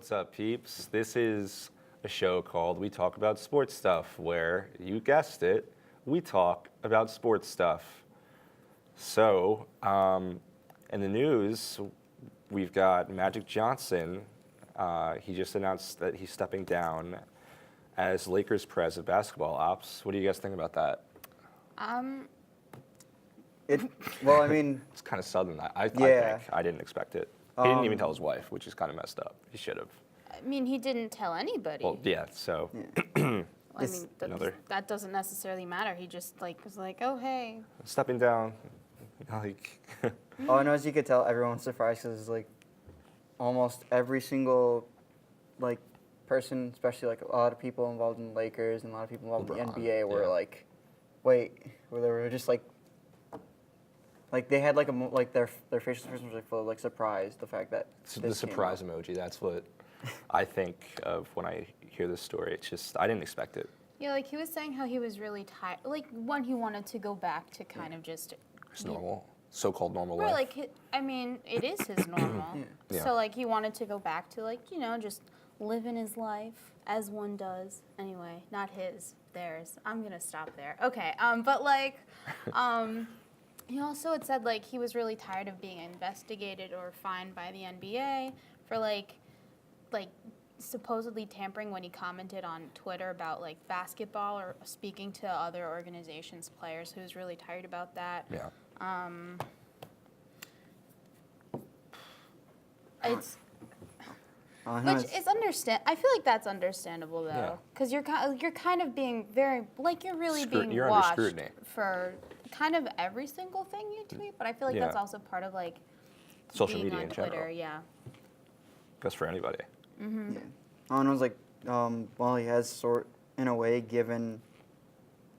What's up, peeps? This is a show called We Talk About Sports Stuff, where, you guessed it, we talk about sports stuff. So, in the news, we've got Magic Johnson. He just announced that he's stepping down as Lakers prez of basketball ops. What do you guys think about that? Well, I mean, It's kind of sudden. I Yeah. think. I didn't expect it. He didn't even tell his wife, which is kind of messed up. He should have. I mean, he didn't tell anybody. Well, yeah, so I this- mean, another- that doesn't necessarily matter. He just was like, oh hey. stepping down, like, all I know is you could tell everyone's surprised because like almost every single like person, especially like a lot of people involved in the Lakers and a lot of people involved in LeBron, the NBA were yeah. like, wait, where they were just like they had like their facial expressions were like full of like surprise, the fact that the this came surprise out. emoji. That's what I think of when I hear this story. It's just, I didn't expect it. Yeah, like he was saying how he was really tired. Like when he wanted to go back to kind of just. It's normal, so-called normal Right, life. like I mean, it is his normal. Yeah. So like he wanted to go back to just living his life as one does. Anyway, not his, theirs. I'm gonna stop there. Okay. But like, he also had said like he was really tired of being investigated or fined by the NBA for like supposedly tampering when he commented on Twitter about like basketball or speaking to other organizations' players. He was really tired about that. Yeah. It's All I know which is I feel like that's understandable Yeah. though, because you're kind of being very you're really being You're under watched scrutiny. for kind of every single thing you tweet. But I feel like that's Yeah. also part of like Social being media on in Twitter. general. Yeah. Goes for anybody. Yeah. All I know is like, while he has in a way given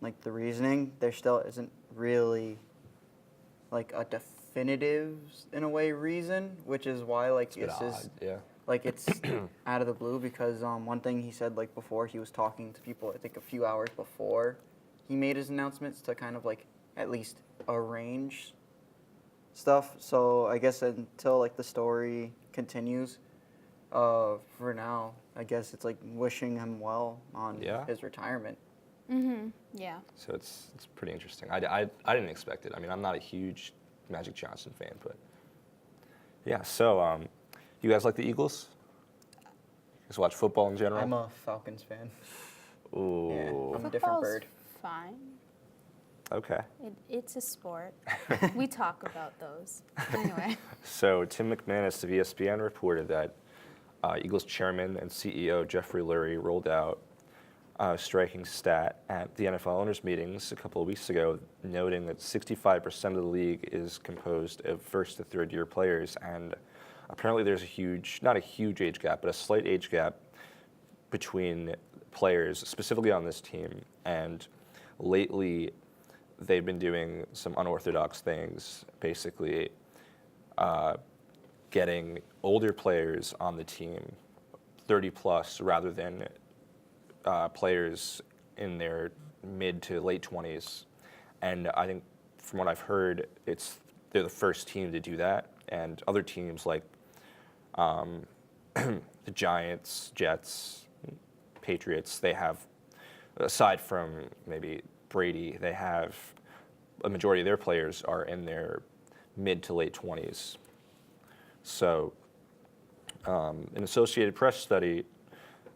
like the reasoning, there still isn't really like a definitive in a way reason, which is why like Bit this is odd, yeah. like it's out of the blue because one thing he said like before he was talking to people I think a few hours before he made his announcements to kind of like at least arrange stuff. So I guess until like the story continues, for now I guess it's like wishing him well on Yeah. his retirement. Yeah. So it's pretty interesting. I didn't expect it. I mean, I'm not a huge Magic Johnson fan, but yeah. So, you guys like the Eagles? Just watch football in general? I'm a Falcons fan. Ooh. Yeah, I'm a different Football's bird. fine. Okay. It's a sport. We talk about those anyway. So Tim McManus of ESPN reported that Eagles chairman and CEO Jeffrey Lurie rolled out a striking stat at the NFL owners meetings a couple of weeks ago, noting that 65% of the league is composed of first to third year players, and apparently there's not a huge age gap, but a slight age gap between players, specifically on this team. And lately, they've been doing some unorthodox things, basically getting older players on the team, 30 plus, rather than players in their mid to late 20s. And I think from what I've heard, they're the first team to do that. And other teams like the Giants, Jets, Patriots, they have, aside from maybe Brady, they have a majority of their players are in their mid to late 20s. So an Associated Press study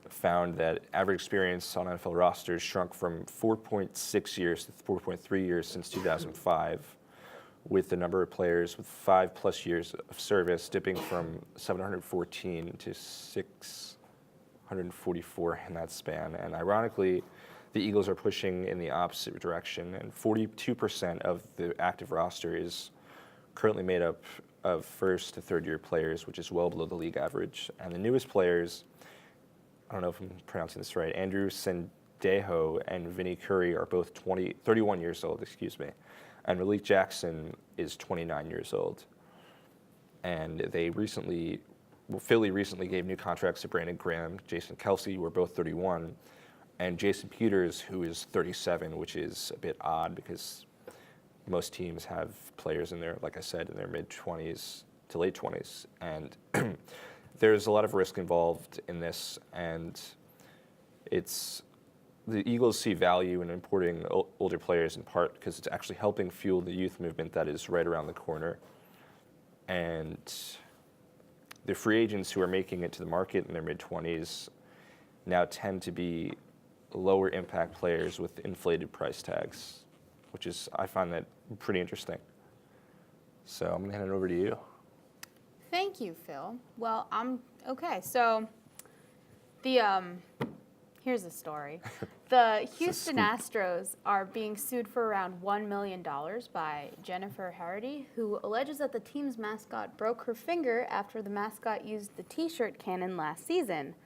found that average experience on NFL rosters shrunk from 4.6 years to 4.3 years since 2005, with the number of players with 5+ years of service dipping from 714 to 644 in that span. And ironically, the Eagles are pushing in the opposite direction, and 42% of the active roster is currently made up of first to third year players, which is well below the league average. And the newest players, I don't know if I'm pronouncing this right, Andrew Sendejo and Vinny Curry are both 31 years old, and Malik Jackson is 29 years old. And Philly recently gave new contracts to Brandon Graham, Jason Kelsey, who are both 31, and Jason Peters, who is 37, which is a bit odd because most teams have players in their, like I said, in their mid-20s to late 20s. And there's a lot of risk involved in this, and the Eagles see value in importing older players in part because it's actually helping fuel the youth movement that is right around the corner. And the free agents who are making it to the market in their mid-20s now tend to be lower impact players with inflated price tags, which is, I find that pretty interesting. So I'm gonna hand it over to you. Thank you, Phil. Well, okay. So here's the story. The Houston Astros are being sued for around $1 million by Jennifer Harity, who alleges that the team's mascot broke her finger after the mascot used the T-shirt cannon last season.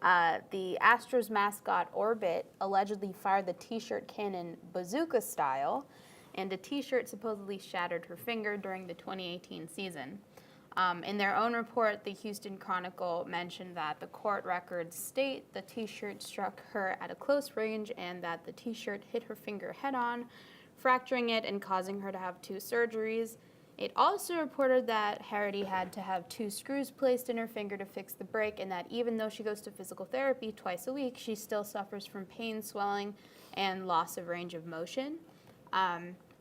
The Astros mascot Orbit allegedly fired the T-shirt cannon bazooka style, and a T-shirt supposedly shattered her finger during the 2018 season. In their own report, the Houston Chronicle mentioned that the court records state the T-shirt struck her at a close range and that the T-shirt hit her finger head-on, fracturing it and causing her to have 2 surgeries. It also reported that Harity had to have 2 screws placed in her finger to fix the break, and that even though she goes to physical therapy twice a week, she still suffers from pain, swelling, and loss of range of motion.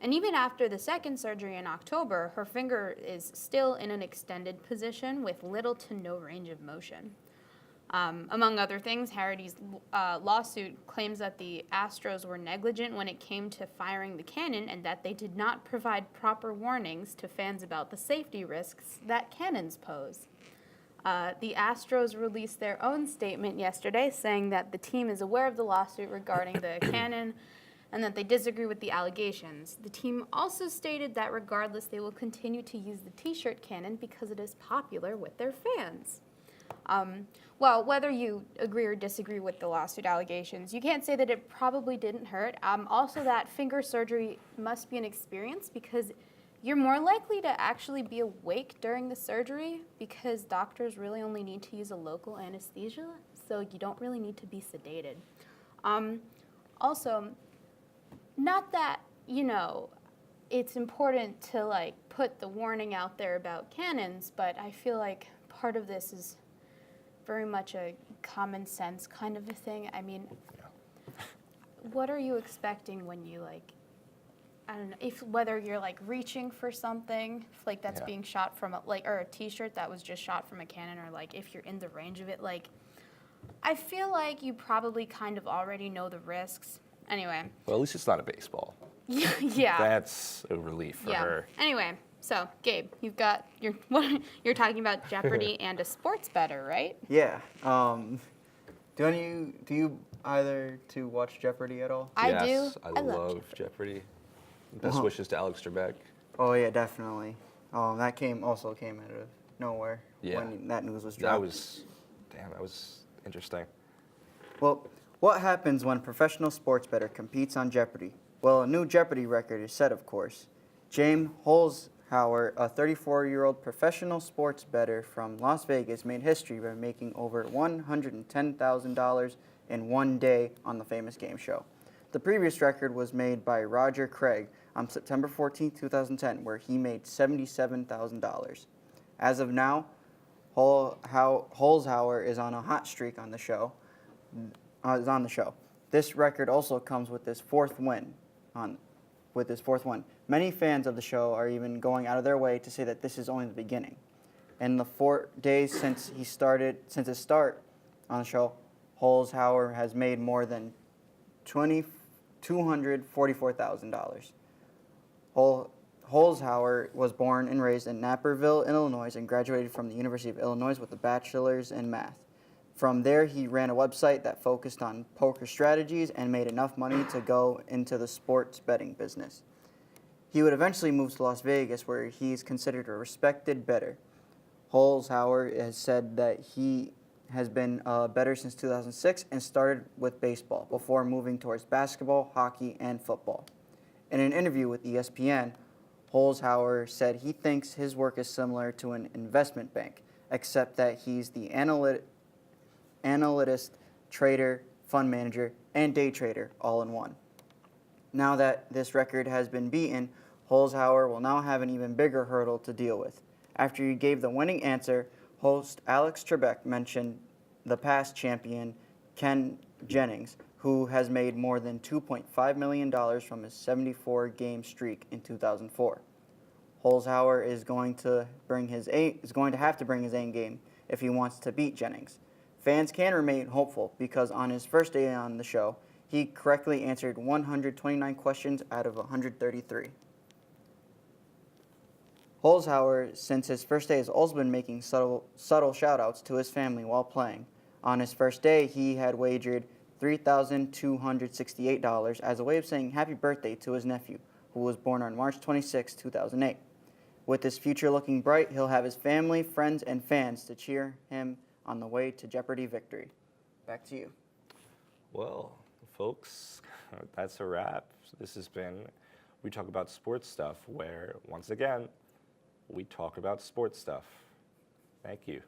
And even after the second surgery in October, her finger is still in an extended position with little to no range of motion. Among other things, Harity's lawsuit claims that the Astros were negligent when it came to firing the cannon and that they did not provide proper warnings to fans about the safety risks that cannons pose. The Astros released their own statement yesterday saying that the team is aware of the lawsuit regarding the cannon and that they disagree with the allegations. The team also stated that regardless, they will continue to use the T-shirt cannon because it is popular with their fans. Well, whether you agree or disagree with the lawsuit allegations, you can't say that it probably didn't hurt. Also, that finger surgery must be an experience because you're more likely to actually be awake during the surgery because doctors really only need to use a local anesthesia, so you don't really need to be sedated. Also, not that, it's important to put the warning out there about cannons, but I feel like part of this is very much a common sense kind of a thing. I mean, what are you expecting when you I don't know, whether you're reaching for something, if that's being shot from or a T-shirt that was just shot from a cannon, or if you're in the range of it, I feel like you probably kind of already know the risks. Anyway. Well, at least it's not a baseball. Yeah. That's a relief for her. Anyway, so Gabe, you're talking about Jeopardy and a sports bettor, right? Yeah. Do you either two watch Jeopardy at all? I Yes, do. I love Jeopardy. Best wishes to Alex Trebek. Oh yeah, definitely. That also came out of nowhere Yeah. when that news was dropped. That was interesting. Well, what happens when a professional sports bettor competes on Jeopardy? Well, a new Jeopardy record is set, of course. James Holzhauer, a 34-year-old professional sports bettor from Las Vegas, made history by making over $110,000 in one day on the famous game show. The previous record was made by Roger Craig on September 14, 2010, where he made $77,000. As of now, Holzhauer is on a hot streak on the show. This record also comes with his fourth win. Many fans of the show are even going out of their way to say that this is only the beginning. In the 4 days since his start on the show, Holzhauer has made more than $244,000. Holzhauer was born and raised in Naperville, Illinois, and graduated from the University of Illinois with a bachelor's in math. From there, he ran a website that focused on poker strategies and made enough money to go into the sports betting business. He would eventually move to Las Vegas, where he is considered a respected bettor. Holzhauer has said that he has been a bettor since 2006 and started with baseball before moving towards basketball, hockey, and football. In an interview with ESPN, Holzhauer said he thinks his work is similar to an investment bank, except that he's the analyst, trader, fund manager, and day trader all in one. Now that this record has been beaten, Holzhauer will now have an even bigger hurdle to deal with. After he gave the winning answer, Host Alex Trebek mentioned the past champion, Ken Jennings, who has made more than $2.5 million from his 74-game streak in 2004. Holzhauer is going to have to bring his A game if he wants to beat Jennings. Fans can remain hopeful because on his first day on the show, he correctly answered 129 questions out of 133. Holzhauer, since his first day, has also been making subtle shout-outs to his family while playing. On his first day, he had wagered $3,268 as a way of saying happy birthday to his nephew, who was born on March 26, 2008. With his future looking bright, he'll have his family, friends, and fans to cheer him on the way to Jeopardy victory. Back to you. Well, folks, that's a wrap. This has been We Talk About Sports Stuff, where, once again, we talk about sports stuff. Thank you.